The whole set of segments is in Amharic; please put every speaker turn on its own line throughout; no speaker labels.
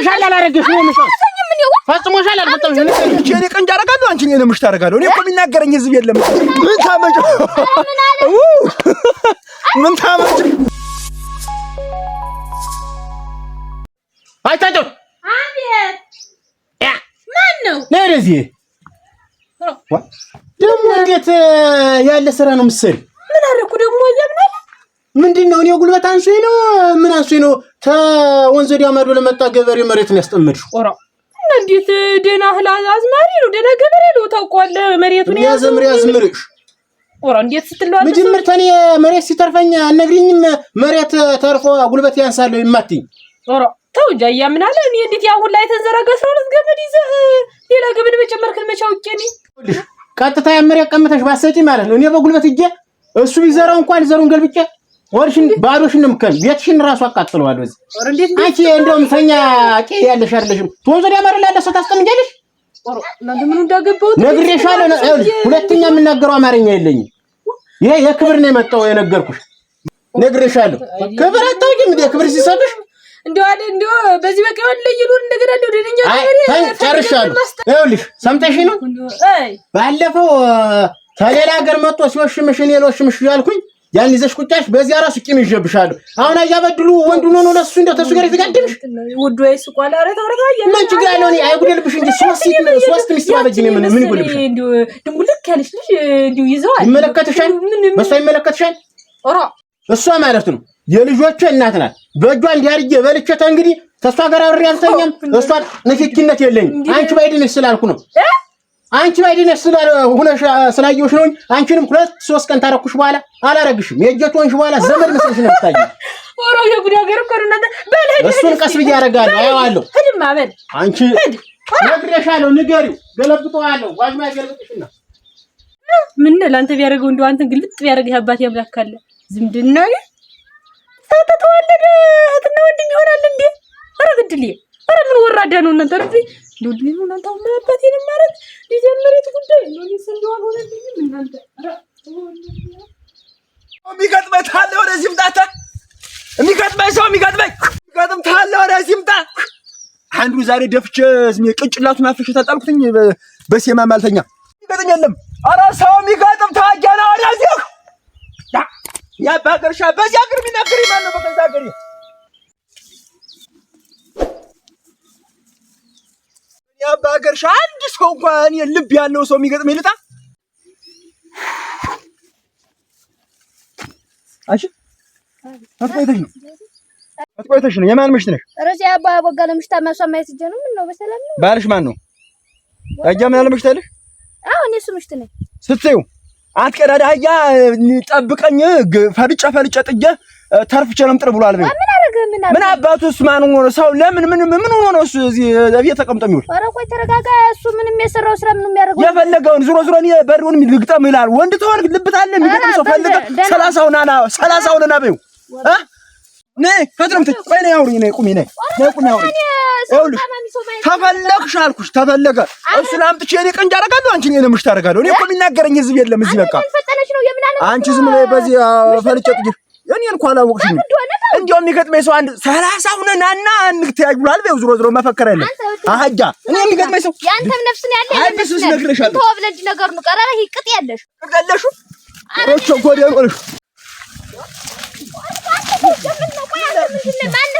ፈጽሞሻል አላረገሽ ነው ምሽው ፈጽሞሻል አልፈጠምሽ
እኔ ቀንጃ አረጋለሁ አንቺ እኔ ምሽት አረጋለሁ እኔ እኮ የሚናገረኝ ህዝብ የለም ምን ታመጭ ምን ታመጭ
አይታችሁ
አቤት ያ ማን ነው
ነረዚ ደሞ እንዴት ያለ ስራ ነው ምስል
ምን አረኩ ደሞ ያምናል
ምንድነው እኔ ጉልበት አንሶኝ ነው ምን አንሶኝ ነው ተወንዝ ወዲያ ማዶ ለመጣ ገበሬ መሬቱን ያስጠምድሽ
ኦራ እንዴት ደና ህላ አዝማሪ ነው ደና ገበሬ ነው ታውቋል መሬቱን
ያዝምርሽ
ኦራ እንዴት ስትለው
መጀመር ተኔ መሬት ሲተርፈኛ አነግሪኝም መሬት ተርፎ ጉልበት ያንሳለው ይማትኝ
ኦራ ተው ጃያ ምን አለ እኔ እንዴት ያሁን ላይ ተንዘረጋ 12 ገመድ ይዘህ ሌላ ገመድ መጨመርክን መቻውቄኒ
ቀጥታ ያመረ ያቀመተሽ ባሰጪ ማለት ነው እኔ በጉልበት እጄ እሱ ቢዘራው እንኳን ዘሩን ገልብጬ ወርሽን ባዶሽን ምከል ቤትሽን ራሱ አቃጥለዋል ወዝ አንቺ እንደውም ተኛ ቄ ያለሽ አይደለሽም ተወንዞ ያመረ ላለሰው ታስቀምጃለሽ
እናንተ ምን እንዳገባው
ነግሬሻለሁ ሁለተኛ የምናገረው አማርኛ የለኝም ይሄ የክብር ነው የመጣው የነገርኩሽ ነግሬሻለሁ ክብር አታውቂም እንዴ ክብር ሲሰጥሽ
እንደው በዚህ በቃ ወለ ይሉን እንደገና እንደው ደኛ
ገበሬ ጨርሻለሁ ይኸውልሽ ሰምተሽ ነው ባለፈው ከሌላ ሀገር መጥቶ ሲወሽምሽ እኔ ልወሽምሽ ያልኩኝ ያን ይዘሽ ቁጫሽ በዚያ ራሱ ቂም ይጀብሻሉ አሁን አያበድሉ ወንዱ ነው ለሱ እንደው ተሱ ጋር ይተጋደምሽ
ወዱ አይስ ቋላ አረ ተወረጋየ
ምን ችግር አለው እኔ አይጉደልብሽ እንጂ ሶስት ሚስት ማበጅ ነው ምን ይጎልብሽ
እንደው ድሙልክ ያለሽ ልጅ እንደው ይዘዋል
ይመለከትሻል በሷ ይመለከትሻል
ኦራ
እሷ ማለት ነው የልጆቹ እናት ናት በእጇ እንዲያርጀ በልቸታ እንግዲህ ተሷ ጋር አብሬ አልተኛም እሷ ንክኪነት የለኝ አንቺ ባይድነሽ ስላልኩ ነው አንቺ ባይድነሽ ስለሆነሽ ስላየሁሽ ነው አንቺንም 2-3 ቀን ታረኩሽ በኋላ አላረግሽም የእጀቶንሽ በኋላ ዘመድ መስለሽ ነው የምታየው
ኦሮ የጉድ ሀገር እኮ ነው በል
እሱን ቀስ ብዬ አረጋለሁ አየዋለሁ
ሄድማ በል
አንቺ ነግሬሻለሁ ንገሪው ገለብጠዋለሁ ዋጅማ ገለብጥሽና
ምን ላንተ ቢያደርገው እንደው አንተን ግልጥ ቢያደርግህ አባቴ ያምላካለ ዝምድና ተተወለደ እህትና ወንድም ይሆናል እንዴ ኧረ ግድል ኧረ ምን ወራዳ ነው እናንተ ረፊ ዱዱ ነው እናንተ አባቴን ማለት ሊጀምሩት ጉዳይ ነው ሊሰንደው ሆነልኝ እናንተ ኧረ
የሚገጥመታል ወደዚህ ምጣታ የሚገጥመኝ ሰው የሚገጥመታል ወደዚህ ምጣ አንዱ ዛሬ ደፍቼ ቅንጭላቱን አፍሽ ተጣልኩኝ በሴማ ማልተኛ የሚገጥም የለም ኧረ ሰው የሚገጥም ታያና ወደዚህ ያ ባገርሻ በዚያ አገር ሚናገር ማን ነው በከዛ አገር ያ ባገርሻ አንድ ሰው እንኳን ልብ ያለው ሰው የሚገጥም ይልጣ አሽ አትቆይተሽ ነው የማን ምሽት ነሽ
ረሲያ አባ ወጋለ ምሽታ ማሰማየት ጀኑ ምን ነው በሰላም ነው
ባልሽ ማን ነው ያጃም ያለ ምሽት አይደል
አዎ እኔ እሱ ምሽት ነኝ
ስትዩ አትቀዳዳያ ጠብቀኝ ፈልጨ ጥጄ ተርፍቼ ለምጥር ብሏል ነው ምን አባቱስ ማን ሆኖ ሰው ለምን ምን ሆኖ ነው እሱ እዚህ ቤት ተቀምጦ የሚውል
ኧረ ቆይ ተረጋጋ እሱ ምንም የሰራው ስራ ምንም ያደርገው
የፈለገውን ዙሮ እኔ በሩን ልግጠም ይላል ወንድ ተወልክ ልብታለ የሚገጥም ሰው ፈልገ 30 ና በይው ነይ ፈጥረምት ቆይ ነይ አውሪ ነይ ቁሚ አውሪ ይኸውልሽ ተፈለግሽ አልኩሽ ተፈለገ እሱን አምጥቼ እኔ ቀንጃ አረጋለሁ አንቺ እኔ ምሽት አረጋለሁ እኔ እኮ የሚናገረኝ ህዝብ የለም እዚህ በቃ አንቺ ዝም ብለሽ በዚህ ፈልጨ ጥጅ እኔ እንኳን አላወቅሽኝ እንደው የሚገጥመኝ ሰው አንድ 30 ሁነናና እንግተያይ ብሏል በይው ዙሮ መፈከር የለም አሃጃ እኔ የሚገጥመኝ ሰው
ያንተም ነፍስ ነው ያለ
አንተስ ነግረሻለሁ
ተወብለጅ ነገር ነው ቀራራ ይቅጥ ያለሽ
ቀለሹ ሮቾ ጎዴ ቆልሽ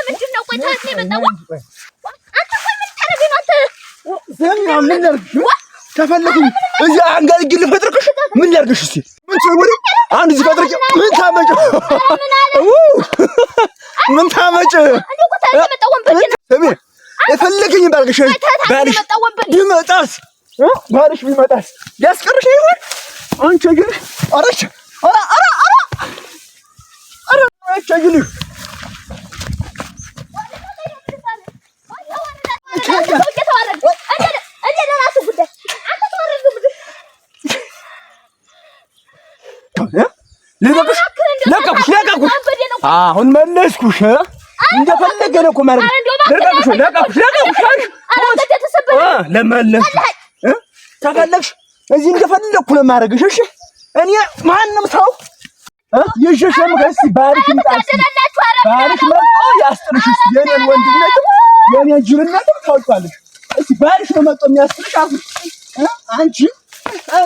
ምንድነው ቆይ ታስኔ መጣው አንተ ቆይ ምን ታረገኝ አንተ
ዘኛ ምን ላድርግሽ ተፈለኩኝ እዚህ አንጋልግል ፈጥርክሽ ምን ላድርግሽ እስቲ ምን ትወሪ አንድ እዚህ ፈጥርክ ምን ታመጭ ምን ታመጭ ሰሚ የፈለከኝ ባልግሽ ባልሽ ቢመጣስ ያስቀርሽ ይሆን አንቺ ግን አረሽ አረሽ ለቀቁሽ አሁን መለስኩሽ እንደፈለገ ነው እኮ ማለት ለቀቁሽ ለመለስ ተፈለግሽ እዚህ እንደፈለኩ ነው ማረግሽ እሺ እኔ ማንንም ሰው ይሽሽም ገስ ባሪክ ይጣስ ባሪክ መጥቶ ያስጥልሽ የኔን ወንድነት የኔ ጅልነት ታውቃለሽ። እስቲ ባልሽ ነው መጥቶ የሚያስጥልሽ አሁን አንቺ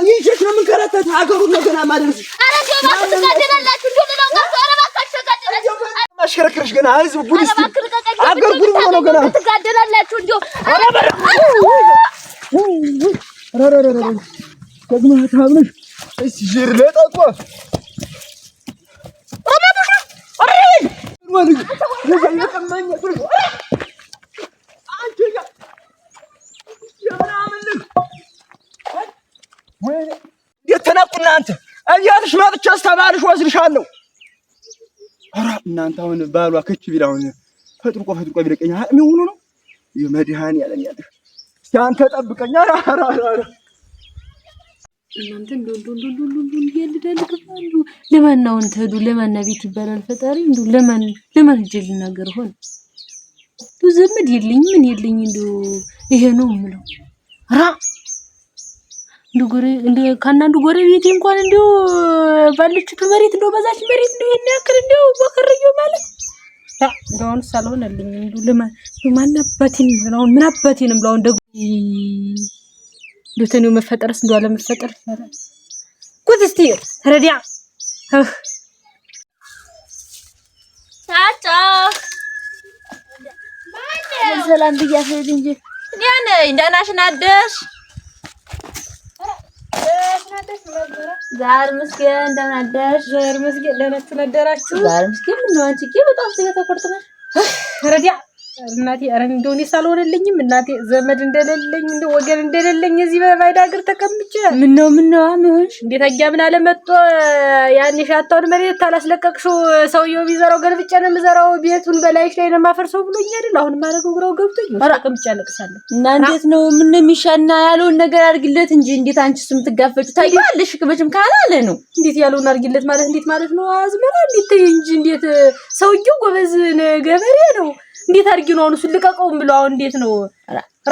ይዤሽ ነው የምንከራተት ሀገሩን ነው ገና ማደርስሽ።
ኧረ እንደው ትጋደላላችሁ እንደው ሌላው ቀርቶ ኧረ እባካችሁ ተጋደላችሁ።
ማሽከረክርሽ ገና ህዝብ ጉድ እስቲ አገር ጉድ ብሎ ነው ገና
ትጋደላላችሁ እንደው
ኧረ ደግሞ ታብለሽ እስቲ ጅር ለጠቆ የተናቁና አንተ አያትሽ ማጥቻ አስተባልሽ ወስድሻለሁ። ኧረ እናንተ አሁን ባሏ ከች ቢል አሁን ፈጥርቆ ቢለቀኝ ምን ሆኖ ነው የመድኃኒዓለም ያለሽ እስቲ አንተ ጠብቀኝ። ኧረ
እናንተ እንደው ይልደልከፋሉ ለማን ነው እንተዱ ለማን ቤት ይባላል ፈጣሪ እንደው ለማን ጅል ነገር ሆነ እንደው ዘመድ የለኝ ምን የለኝ እንደው ይሄ ነው የምለው ራ እንደው ካናንዱ ጎረቤቴ እንኳን እንደው ባለችቱ መሬት እንደው በዛች መሬት እንደው የሚያክል እንደው ወከረየው ማለት እንደውን ሳልሆነልኝ እንደው ለማን አባቴን ነው ምን አባቴን ብለው እንደው ዶተኒው መፈጠርስ እንደው አለ መፈጠር ይፈራል ኩት እስቲ ረዲያ
ታጫ ሰላም ብያለሁ እንጂ ያን እንደናሽና ደስ ዛር መስገን እንደናደሽ
ዛር መስገን ለነሱ ነደራችሁ
ዛር መስገን ነው አንቺ ግን በጣም ስለተቆርጥነሽ
ረዲያ እናቴ አረ እንደው እኔ ሳልሆነልኝም እናቴ ዘመድ እንደሌለኝ እንደው ወገን እንደሌለኝ እዚህ በባይዳ ሀገር ተቀምጬ ምን ነው አምሆንሽ እንዴት አጋምን አለ መጥቶ ያኔ ሻታውን መሬት ታላስለቀቅሽው ሰውየው ቢዘራው ገልብጬ ነው የምዘራው ቤቱን በላይሽ ላይ ነው ማፈርሰው ብሎኝ አይደል አሁን ማረገው ግራው ገብቶኝ ተቀምጬ አለቅሳለሁ
እና እንዴት ነው ምን የሚሻና ያለውን ነገር አድርግለት እንጂ እንዴት አንቺ ስም ትጋፈጩ ታያለሽ ከመቼም ካላለ ነው
እንዴት ያለውን አድርግለት ማለት እንዴት ማለት ነው አዝመራ እንዴት እንጂ እንዴት ሰውየው ጎበዝ ገበሬ ነው እንዴት አድርጊ ነው አሁን ልቀቀውም ብለው አሁን እንዴት ነው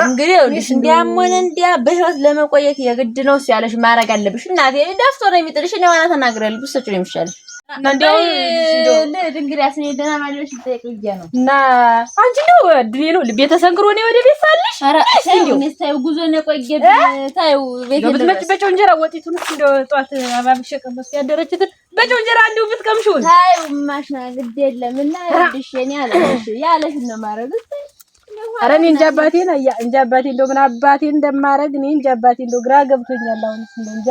እንግዲህ ወዲሽ እንዲያም ሆነ እንዲያ በህይወት ለመቆየት የግድ ነው ሲያለሽ ማረግ አለብሽ እናቴ ዳፍቶ ነው የሚጥልሽ ነው ዋና ተናግረል ብሰጭ ነው የሚሻልሽ እንደው ለድንግሪያ ስኔደና ማለሽ ተጠይቀያ ነው
እና አንቺ ነው ድኔ ነው ቤተሰንክሮ ነው ወደ ቤት ሳልሽ
ኧረ ታዩ ጉዞ ነው ቆየብ ታዩ ቤት
ለምትመጭ በጨው እንጀራ ወጢቱን እንደው ጧት አባብሽ ቀመስ ያደረችትን በጨው እንጀራ እንደው ብትቀምሽው
ታዩ ማሽና ግድ የለምና ይልሽ የኔ ያለሽ ነው ማረግ
ኧረ እኔ እንጃ አባቴን እንጃ አባቴ እንደው ምን አባቴ እንደማረግ እኔ እንጃ አባቴ እንደው ግራ ገብቶኛል አሁን እንጃ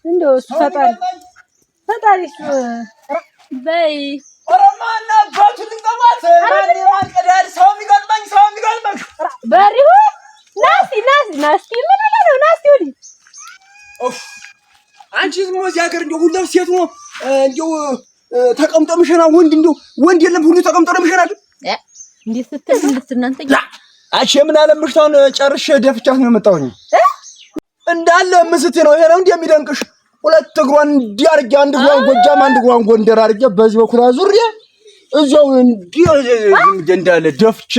እንደው እሱ ፈጣሪሽ በይ
ኦሮማና አባቱ ልንቀማት ማን ቀዳል ሰው የሚገጥመኝ
በሪሁ ናስቲ ምን ነው ናስቲ ወዲ
አንቺ ዝም ወዲያ ሀገር እንደው ሁሉ ሴት ነው እንደው ተቀምጦ ምሽና ወንድ የለም ሁሉ ተቀምጦ ነው ምሽና
እንዴት ስትል እናንተ
አሽ ምን አለምሽታውን ጨርሼ ደፍቻት ነው የመጣሁኝ እንዳለ ምስት ነው ይሄ ነው እንደሚደንቅሽ ሁለት እግሯን እንዲያርጋ አንድ እግሯን ጎጃም አንድ እግሯን ጎንደር አርጋ በዚህ በኩል አዙሪያ እዛው እንዳለ ደፍቼ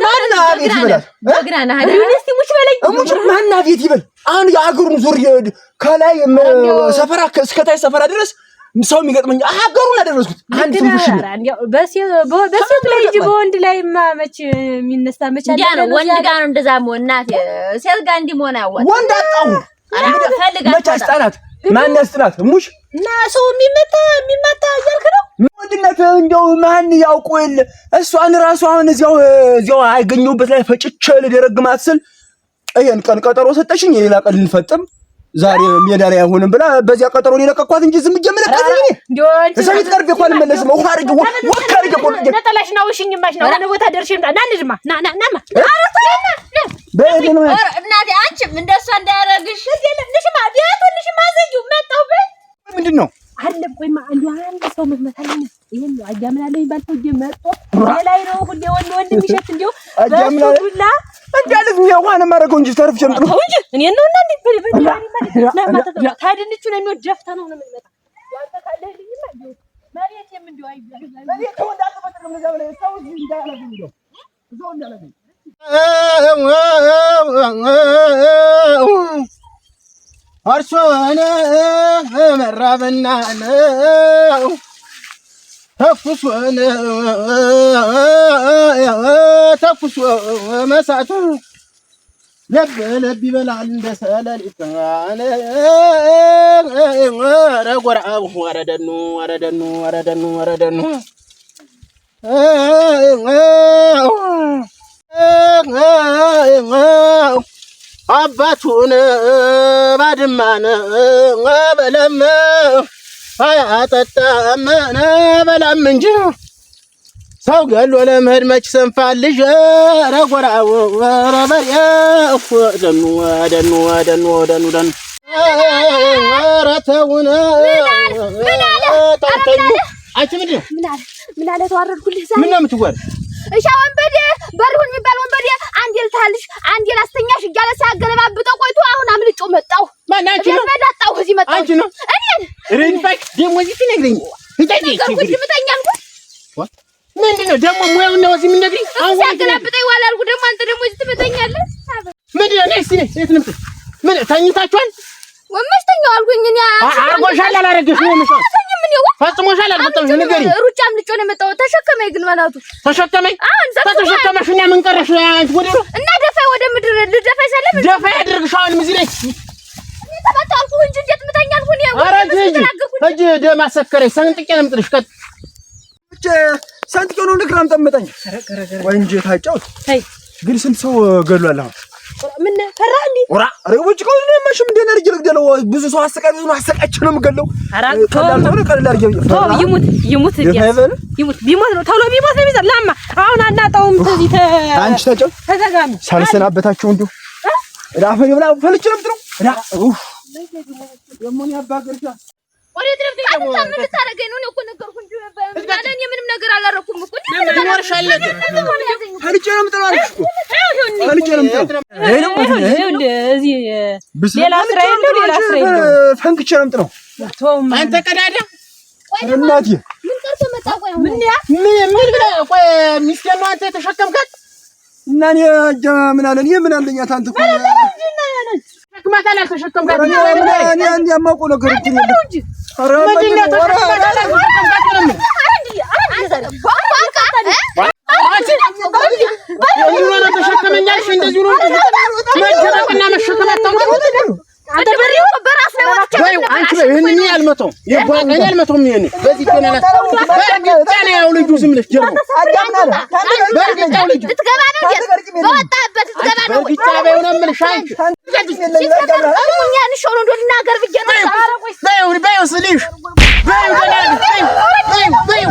ማና ቤት ይበላል
በግራና ዩኒቨርሲቲ ሙሽ በለኝ
ሙሽ ማና ቤት ይበል አሁን የአገሩን ዙሪያ ከላይ ሰፈራ እስከታይ ሰፈራ ድረስ ሰው የሚገጥመኝ ሀገሩን አደረስኩት አንድ ትንሽ
በሴት ላይ እንጂ በወንድ ላይ ማመች የሚነሳ መች አለ
ነው ወንድ ጋር ነው እንደዛ መሆን እናት ሴት ጋር እንዲሞና ያዋጣ
ወንድ አጣው መች አስጣላት ማን ያስጥላት ሙሽ
እና ሰው የሚመታ እያልክ ነው
ወንድነት እንደው ማን ያውቀው የለ እሷን ራሱ አሁን እዚያው አይገኘውበት ላይ ፈጭቼ ልደረግማት ስል ይሄን ቀን ቀጠሮ ሰጠሽኝ የሌላ ቀን ልንፈጥም ዛሬ ሜዳ ላይ አይሆንም ብላ በዚያ ቀጠሮ ሊለቀቋት እንጂ ዝም ጀመለቀት እንዴ ሰሚት ቀርብ እንኳን መለስ ነው ሀርግ ወካርግ ቆርጥ
ነጠላሽ ነው ሽኝማሽ ነው ወደ ቦታ ደርሼ እንታ ናንጅማ ናማ
በእኔ ነው
እናቴ አንቺም እንደሷ እንዳያረግሽ ልሽማ ቢያቶልሽማ ዘዩ መጣው በይ
ምንድነው
አለ ቆይማ አንድ ሰው መመታለኝ ይሄን ነው አጃምናለኝ ባልተው ጀመርጦ ላይ ነው ሁሌ ወንድ የሚሸት እንዴው
አጃምናላ እንዳልዝ የሚያዋና ማረገው እንጂ ተርፍ ጀምጥሩ
እንጂ እኔ ነው እና እንዴ በል ታድንቹ ነው የሚወደፍታ ነው የምንመጣ ያንተ ካለህልኝማ እንዴው መሬቴም እንዴው አይባል
መሬት ወንዳልተፈጠረ ነው ዘበለ ሰው እዚህ እንዳያለኝ ነው እዛው እንዳያለኝ አርሶነ መራበና ነው
ተኩስ መሳቱ ለብ ይበላል እንደ ሰለሊት ኧረ ጎራው ወረደኑ አባቱን ባድማን በለም አያጠጣም በላም እንጂ ሰው ገሎ ለመሄድ መች ሰንፋል ልጅ ኧረ ጎራው ኧረ በሬው ደኑ ኧረ ተውን አንቺ
ምን አለ ተዋረድኩልህ ዛሬ
ምን ነው የምትወር
እሻ ወንበዴ በሩን የሚባል ወንበዴ አንዴ ልታልሽ አንዴ ላስተኛሽ እያለ ሲያገለባብጠው ቆይቶ አሁን አምልጬው መጣሁ።
ማን አንቺ ነው?
መጣሁ እዚህ መጣሁ።
አንቺ ነው?
እኔን
ሪንፋክ ደሞ እዚህ ትነግሪኝ ምንድነው ደግሞ ሙያው ነው እዚህ የምነግሪኝ?
አሁን ሲያገላብጠኝ ዋላ አልኩ ደግሞ አንተ ደግሞ እዚህ ትመታኛለህ።
ምንድነው ነይ እስኪ የት ነው ምን ተኝታችኋል?
ወመስተኛው አልኩኝ እኔ
አርጎሻል አላረገሽ ነው ምሳ ፈጽሞሻል አልፈጠምሽ ንገሪኝ።
ሩጫ አምልጬ ነው የመጣሁ። ተሸከመኝ ግን መናቱ
ተሸከመኝ ተሸከመሽ እና ምን ቀረሽ አንቺ ወደ
እና ደፋይ ወደ ምድር ልደፋይ ሰለም
ደፋይ አድርግሽ አሁን እዚህ ላይ
ተባጣልኩ እንጂ እንዴት ምታኛል ሁኔ
ኧረ እጅ ደም አሰከረሽ ሰንጥቄ ነው የምጥልሽ ቀጥ
ሰንጥቄ ነው ንክራም ጠመጠኝ ወንጀ ታጫውት ግን ስንት ሰው ገሏል አሁን
ምን ፈራህ እንዴ?
ወራ አረቦች ቆይ ነው ማሽም እንደነ ልጅ ልግደለው ብዙ ሰው አሰቃይ ብዙ አሰቃች ነው የምገለው።
ይሙት ቢሞት ነው ተውሎ ቢሞት ነው የሚዘር ላማ አሁን አናጣውም። ተዚህ
አንቺ ተጨው
ተዘጋሚ
ሳልሰናበታቸው እንዴ ራፈ ይብላ ፈልጭ ነው ምትለው ራ የሞን ያባገርታ
ወሬ ድረብ ደግሞ ምን ልታረገኝ ነው? እኮ ነገርኩ እንጂ ማለኔ ምንም ነገር አላረኩም እኮ
ይወርሻለህ
ፈልጭ ነው ምትለው አልኩ እኮ ፈልጭ ነው ምትለው
እዚህ ሌላ ስራ የለው
ፈንክቼ ነው ምትለው
አንተ ቀዳዳ
እናቴ
ምን ቀርቶ መጣ? ቆይ
ምን ብለህ ቆይ ሚስቴን ነው አንተ የተሸከምካት
እና እኔ ምን አለኝ ምን አለኝ አንተ እኮ
ተሸክማት አላልተሸከምካት
እኔ አንድ ያማውቀው ነገር እኮ ነው እንጂ ኧረ
ምንድነው ተሸክማት አላልተሸከምካት ነው ተሸከመኛልሽ እንደዚህ ነው መጀረቅና መሸከም አታውቅም
አንተ በሪው በራስ ነው
ወይ አንቺ ይሄንን ያልመተው የባን ያልመተውም ይሄን በዚህ ገና በርግጫ ነው ያው ልጁ ዝም ብለሽ ጀርባ በርግጫ ልጁ
ልትገባ ነው በወጣበት ልትገባ ነው
በርግጫ ባይሆን ምልሽ አንቺ
ያን ሾሎ እንደናገር ብዬ ነው
ባይው ስልሽ ባይው